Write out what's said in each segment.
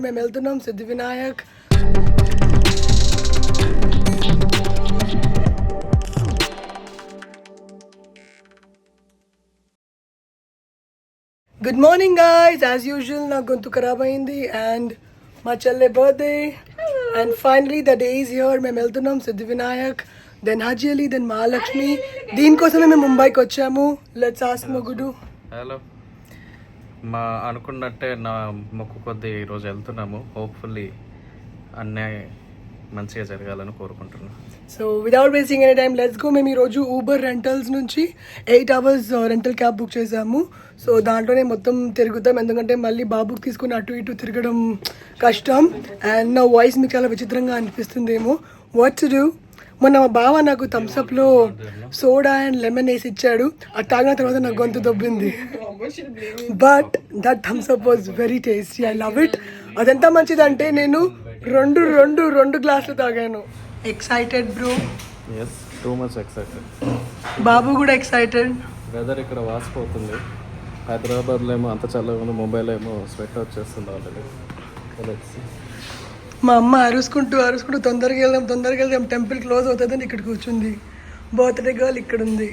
మేము వెళ్తున్నాం సిద్ధి Vinayak. Good morning guys, as usual నా గొంతు ఖరాబ్ అయింది అండ్ మా చెల్లె birthday and finally the day is here. మేము వెళ్తున్నాం సిద్ధి వినాయక్, దెన్ హజ్ అలీ, దెన్ మహాలక్ష్మి. దీనికోసమే మేము ముంబైకి వచ్చాము. లెట్స్ ఆస్క్ మొగుడు. హలో, మా అనుకున్నట్టే నా మొక్కు కొద్ది ఈరోజు వెళ్తున్నాము. హోప్ఫుల్లీ అన్నీ మంచిగా జరగాలని కోరుకుంటున్నాను. So without wasting any time let's go. మేము ఈరోజు ఊబర్ రెంటల్స్ నుంచి 8 hours రెంటల్ క్యాబ్ బుక్ చేసాము. సో దాంట్లోనే మొత్తం తిరుగుతాం, ఎందుకంటే మళ్ళీ బాబుకి తీసుకుని అటు ఇటు తిరగడం కష్టం. అండ్ నా వాయిస్ మీకు చాలా విచిత్రంగా అనిపిస్తుందేమో. What to do. మొన్న మా బావ నాకు థమ్స్అప్లో సోడా అండ్ లెమన్ వేసి ఇచ్చాడు. అది తాగిన తర్వాత నాకు గొంతు దొబ్బింది. But that Thums Up was very tasty, I love it. అదెంత మంచిదంటే నేను రెండు గ్లాసులు తాగాను. Excited bro. Yes, too much excited. Babu కూడా ఎక్సైటెడ్. వెదర్ ఇక్కడ వాసిపోతుంది. హైదరాబాద్లో ఏమో అంత చల్లగా ఉంది, ముంబైలో ఏమో స్వెట్ వచ్చేస్తుంది ఆల్రెడీ. మా అమ్మ అరుసుకుంటూ తొందరగా వెళ్దాం టెంపుల్ క్లోజ్ అవుతుందని ఇక్కడ కూర్చుంది. బర్త్డే గర్ల్ ఇక్కడ ఉంది.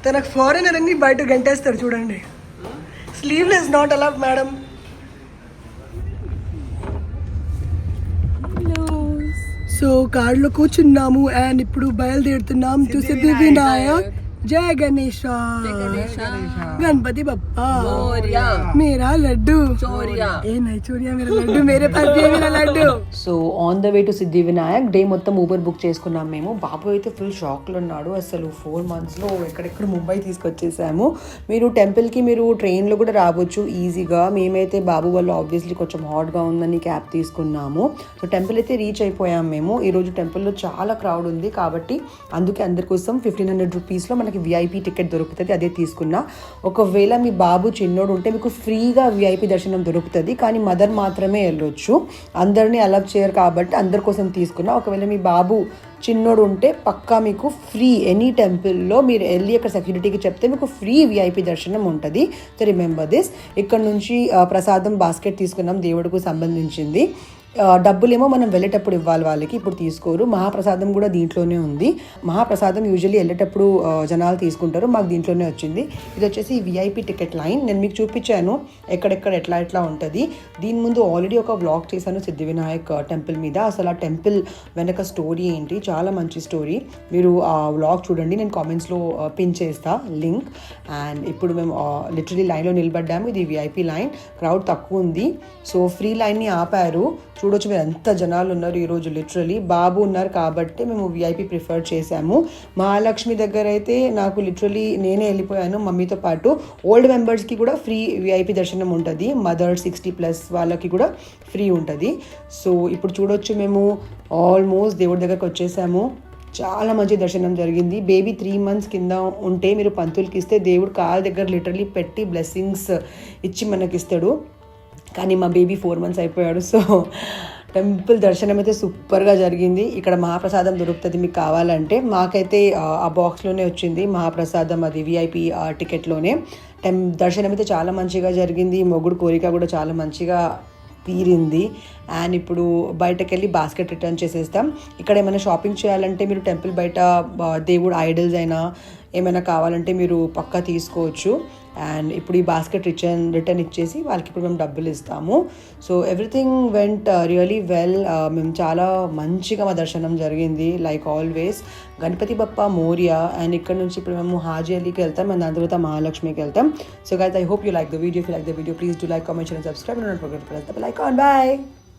తనకు ఫారెనర్ అన్ని బయట గంటేస్తారు చూడండి. Sleeveless not allowed madam. So కార్లో కూర్చున్నాము అండ్ ఇప్పుడు బయలుదేరుతున్నాం టు సిద్ధి వినాయక్. జయ గణేష, గణపతి బప్పా, మేరా లడ్డు ఏ నై చోరియా మేరా లడ్డు, మేరే pass Bhi Mera laddu. So on the way to Siddhi Vinayak. Day మొత్తం ఊబర్ బుక్ చేసుకున్నాం మేము. బాబు అయితే ఫుల్ షాక్లో ఉన్నాడు. అసలు 4 monthsలో ఎక్కడెక్కడ ముంబై తీసుకొచ్చేసాము. మీరు టెంపుల్కి మీరు ట్రైన్లో కూడా రావచ్చు ఈజీగా. మేమైతే బాబు వాళ్ళు ఆబ్వియస్లీ కొంచెం హాట్గా ఉందని క్యాబ్ తీసుకున్నాము. సో టెంపుల్ అయితే రీచ్ అయిపోయాం మేము. ఈరోజు టెంపుల్లో చాలా క్రౌడ్ ఉంది కాబట్టి అందుకే అందరి కోసం 1500 రూపీస్లో మనకి విఐపి టికెట్ దొరుకుతుంది. అదే తీసుకున్నా. ఒకవేళ మీ బాబు చిన్నోడు ఉంటే మీకు ఫ్రీగా విఐపి దర్శనం దొరుకుతుంది, కానీ మదర్ మాత్రమే వెళ్ళొచ్చు. అందరినీ అలౌ చేయరు కాబట్టి అందరి కోసం తీసుకున్నా. ఒకవేళ మీ బాబు చిన్నోడు ఉంటే పక్కా మీకు ఫ్రీ ఎనీ టెంపుల్లో మీరు వెళ్ళి అక్కడ సెక్యూరిటీకి చెప్తే మీకు ఫ్రీ విఐపి దర్శనం ఉంటుంది. So remember this. ఇక్కడ నుంచి ప్రసాదం బాస్కెట్ తీసుకున్నాం, దేవుడికి సంబంధించింది. డబ్బులేమో మనం వెళ్ళేటప్పుడు ఇవ్వాలి వాళ్ళకి, ఇప్పుడు తీసుకోరు. మహాప్రసాదం కూడా దీంట్లోనే ఉంది. మహాప్రసాదం యూజువల్లీ వెళ్ళేటప్పుడు జనాలు తీసుకుంటారు, మాకు దీంట్లోనే వచ్చింది. ఇది వచ్చేసి విఐపి టికెట్ లైన్. నేను మీకు చూపించాను ఎక్కడెక్కడ ఎట్లా ఉంటుంది. దీని ముందు ఆల్రెడీ ఒక వ్లాగ్ చేశాను సిద్ధి వినాయక్ టెంపుల్ మీద. అసలు ఆ టెంపుల్ వెనక స్టోరీ ఏంటి, చాలా మంచి స్టోరీ. మీరు ఆ వ్లాగ్ చూడండి, నేను కామెంట్స్లో పిన్ చేస్తా లింక్. అండ్ ఇప్పుడు మేము లిటరలీ లైన్లో నిలబడ్డాము. ఇది విఐపి లైన్, క్రౌడ్ తక్కువ ఉంది. సో ఫ్రీ లైన్ని ఆపారు. చూడొచ్చు మీరు ఎంత జనాలు ఉన్నారు ఈరోజు. లిటరలీ బాబు ఉన్నారు కాబట్టి మేము విఐపి ప్రిఫర్ చేశాము. మహాలక్ష్మి దగ్గర అయితే నాకు లిటరలీ నేనే వెళ్ళిపోయాను మమ్మీతో పాటు. ఓల్డ్ మెంబర్స్కి కూడా ఫ్రీ విఐపి దర్శనం ఉంటుంది. మదర్ 60+ వాళ్ళకి కూడా ఫ్రీ ఉంటుంది. సో ఇప్పుడు చూడొచ్చు మేము ఆల్మోస్ట్ దేవుడి దగ్గరకు వచ్చేసాము. చాలా మంచి దర్శనం జరిగింది. బేబీ 3 months కింద ఉంటే మీరు పంతులకి ఇస్తే దేవుడు కాళ్ళ దగ్గర లిటరలీ పెట్టి బ్లెస్సింగ్స్ ఇచ్చి మనకిస్తాడు. కానీ మా బేబీ 4 months అయిపోయాడు. సో టెంపుల్ దర్శనం అయితే సూపర్గా జరిగింది. ఇక్కడ మహాప్రసాదం దొరుకుతుంది మీకు కావాలంటే. మాకైతే ఆ బాక్స్లోనే వచ్చింది మహాప్రసాదం, అది విఐపి టికెట్లోనే. దర్శనం అయితే చాలా మంచిగా జరిగింది. మొగుడు కోరిక కూడా చాలా మంచిగా తీరింది. అండ్ ఇప్పుడు బయటకు వెళ్ళి బాస్కెట్ రిటర్న్ చేసేస్తాం. ఇక్కడ ఏమైనా షాపింగ్ చేయాలంటే మీరు టెంపుల్ బయట దేవుడు ఐడల్స్ అయినా ఏమైనా కావాలంటే మీరు పక్కా తీసుకోవచ్చు. అండ్ ఇప్పుడు ఈ బాస్కెట్ రిటర్న్ ఇచ్చేసి వాళ్ళకి ఇప్పుడు మేము డబ్బులు ఇస్తాము. So everything went really well. మేము చాలా మంచిగా మా దర్శనం జరిగింది like always. Ganpati Bappa Morya. And ఇక్కడ నుంచి ఇప్పుడు మేము హాజీ అలీకి వెళ్తాం అండ్ దాని తర్వాత మహాలక్ష్మికి వెళ్తాం. So guys, I hope you like the video. If you like the video please do like, comment, share and subscribe. Don't forget to press the bell icon. By.